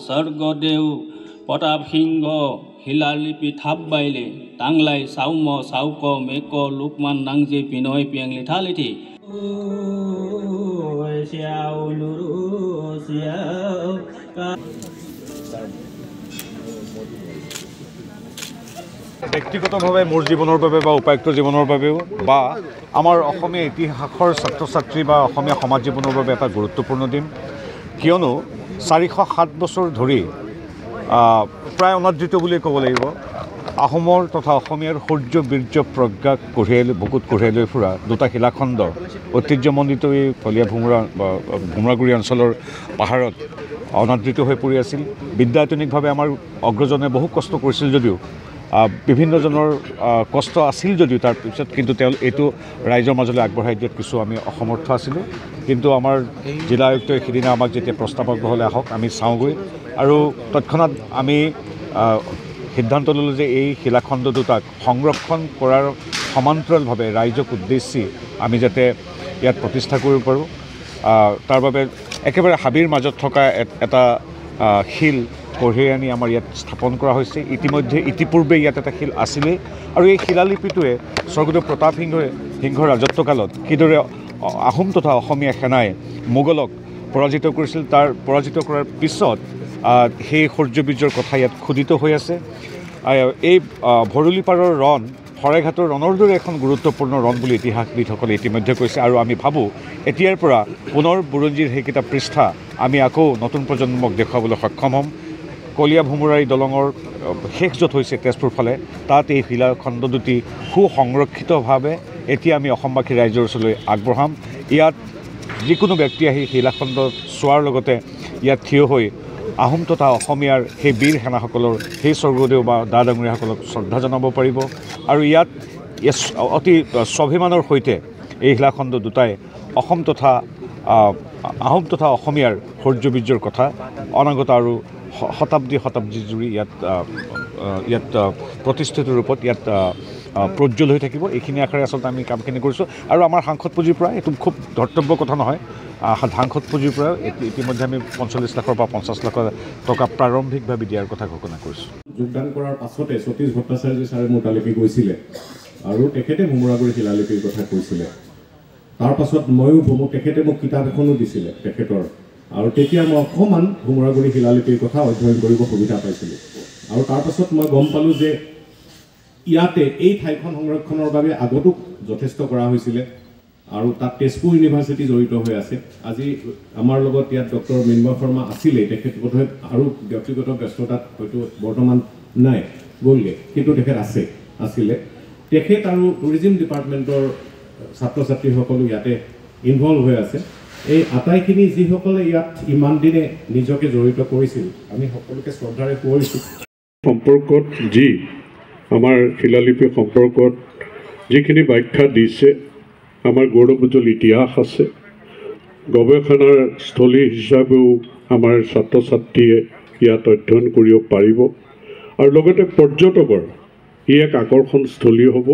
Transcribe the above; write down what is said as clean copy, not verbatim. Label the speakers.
Speaker 1: স্বৰ্গদেউ প্ৰতাপ সিংহ শিলালিপি থাপ বাইলে টাংলাই চাউম চাউক মেক লোকমান নাংজে পিনয় পিয়াংলি থালিথি
Speaker 2: ব্যক্তিগতভাৱে মোৰ জীৱনৰ বাবে বা উপায়ুক্ত জীৱনৰ বাবেও বা আমাৰ অসমীয়া ইতিহাসৰ ছাত্ৰ ছাত্ৰী বা অসমীয়া সমাজ জীৱনৰ বাবে এটা গুৰুত্বপূৰ্ণ দিন কিয়নো 407 বছৰ ধৰি প্ৰায় অনাদৃত বুলি ক'ব লাগিব আহোমৰ তথা অসমীয়াৰ সূৰ্য বীৰ্য প্ৰজ্ঞা বুকুত কঢ়িয়াই লৈ ফুৰা দুটা শিলাখণ্ড ঐতিহ্যমণ্ডিত এই কলীয়া ভোমোৰাগুৰি অঞ্চলৰ পাহাৰত অনাদৃত হৈ পৰি আছিল বিদ্যায়তনিকভাৱে আমাৰ অগ্ৰজনে বহু কষ্ট কৰিছিল যদিও বিভিন্নজনৰ কষ্ট আছিল যদিও তাৰ পিছত কিন্তু তেওঁ এইটো ৰাইজৰ মাজলৈ আগবঢ়াই দিয়াত কিছু আমি অসমৰ্থ আছিলোঁ কিন্তু আমাৰ জিলা আয়ুক্তই সিদিনা আমাক যেতিয়া প্ৰস্তাৱ আগবঢ়ালে আহক আমি চাওঁগৈ আৰু তৎক্ষণাত আমি সিদ্ধান্ত ল'লোঁ যে এই শিলাখণ্ড দুটাক সংৰক্ষণ কৰাৰ সমান্তৰালভাৱে ৰাইজক উদ্দেশ্যি আমি যাতে ইয়াত প্ৰতিষ্ঠা কৰিব পাৰোঁ তাৰ বাবে একেবাৰে হাবিৰ মাজত থকা এটা শিল কঢ়িয়াই আনি আমাৰ ইয়াত স্থাপন কৰা হৈছে ইতিপূৰ্বে ইয়াত এটা শিল আছিলেই আৰু এই শিলালিপিটোৱে স্বৰ্গদেউ প্ৰতাপ সিংহৰ ৰাজত্বকালত কিদৰে আহোম তথা অসমীয়া সেনাই মোগলক পৰাজিত কৰিছিল তাৰ পৰাজিত কৰাৰ পিছত সেই সূৰ্যবীৰ্যৰ কথা ইয়াত খোদিত হৈ আছে এই ভৰলীপাৰৰ ৰণ শৰাইঘাটৰ ৰণৰ দৰে এখন গুৰুত্বপূৰ্ণ ৰণ বুলি ইতিহাসবিদসকলে ইতিমধ্যে কৈছে আৰু আমি ভাবোঁ এতিয়াৰ পৰা পুনৰ বুৰঞ্জীৰ সেইকেইটা পৃষ্ঠা আমি আকৌ নতুন প্ৰজন্মক দেখুৱাবলৈ সক্ষম হ'ম কলীয়া ভোমোৰাই দলঙৰ শেষ য'ত হৈছে তেজপুৰ ফালে তাত এই শিলাখণ্ড দুটি সুসংৰক্ষিতভাৱে এতিয়া আমি অসমবাসী ৰাইজৰ ওচৰলৈ আগবঢ়াম ইয়াত যিকোনো ব্যক্তি আহি শিলাখণ্ড চোৱাৰ লগতে ইয়াত থিয় হৈ আহোম তথা অসমীয়াৰ সেই বীৰ সেনাসকলৰ সেই স্বৰ্গদেউ বা দা ডাঙৰীয়াসকলক শ্ৰদ্ধা জনাব পাৰিব আৰু ইয়াত অতি স্বাভিমানৰ সৈতে এই শিলাখণ্ড দুটাই অসম তথা আহোম তথা অসমীয়াৰ সূৰ্যবীৰ্যৰ কথা অনাগত আৰু শতাব্দী জুৰি ইয়াত প্ৰতিষ্ঠিত ৰূপত ইয়াত প্ৰজ্বল হৈ থাকিব এইখিনি আশাৰে আচলতে আমি কামখিনি কৰিছোঁ আৰু আমাৰ সাংসদ পুঁজিৰ পৰা এইটো খুব ধৰ্তব্য কথা নহয় সাংসদ পুঁজিৰ পৰা ইতিমধ্যে আমি 45 লাখৰ পৰা 50 লাখ টকা প্ৰাৰম্ভিকভাৱে দিয়াৰ কথা ঘোষণা কৰিছোঁ
Speaker 3: যোগদান কৰাৰ পাছতে সতীশ ভট্টাচাৰ্য ছাৰে মোৰ তালিপি কৈছিলে আৰু তেখেতে ভোমোৰাগুৰি শিলালিপিৰ কথা কৈছিলে তাৰ পাছত ময়ো তেখেতে মোক কিতাপ এখনো দিছিলে তেখেতৰ আৰু তেতিয়া মই অকণমান ভোমোৰাগুৰি শিলালিপিৰ কথা অধ্যয়ন কৰিব সুবিধা পাইছিলোঁ আৰু তাৰ পাছত মই গম পালোঁ যে ইয়াতে এই ঠাইখন সংৰক্ষণৰ বাবে আগতো যথেষ্ট কৰা হৈছিলে আৰু তাত তেজপুৰ ইউনিভাৰ্চিটি জড়িত হৈ আছে আজি আমাৰ লগত ইয়াত ডক্টৰ মৃন্ময় শৰ্মা আছিলে তেখেত বোধহয় আৰু ব্যক্তিগত ব্যস্ততাত হয়তো বৰ্তমান নাই গ'লগৈ কিন্তু তেখেত আছিলে তেখেত আৰু টুৰিজিম ডিপাৰ্টমেণ্টৰ ছাত্ৰ ছাত্ৰীসকলো ইয়াতে ইনভলভ হৈ আছে এই আটাইখিনি যিসকলে ইয়াত ইমান দিনে নিজকে জড়িত কৰিছিল আমি সকলোকে শ্ৰদ্ধাৰে কৰিছোঁ
Speaker 4: সম্পৰ্কত যি আমাৰ শিলালিপি সম্পৰ্কত যিখিনি ব্যাখ্যা দিছে আমাৰ গৌৰৱোজ্জ্বল ইতিহাস আছে গৱেষণাৰ স্থলী হিচাপেও আমাৰ ছাত্ৰ ছাত্ৰীয়ে ইয়াত অধ্যয়ন কৰিব পাৰিব আৰু লগতে পৰ্যটকৰ ই এক আকৰ্ষণস্থলী হ'ব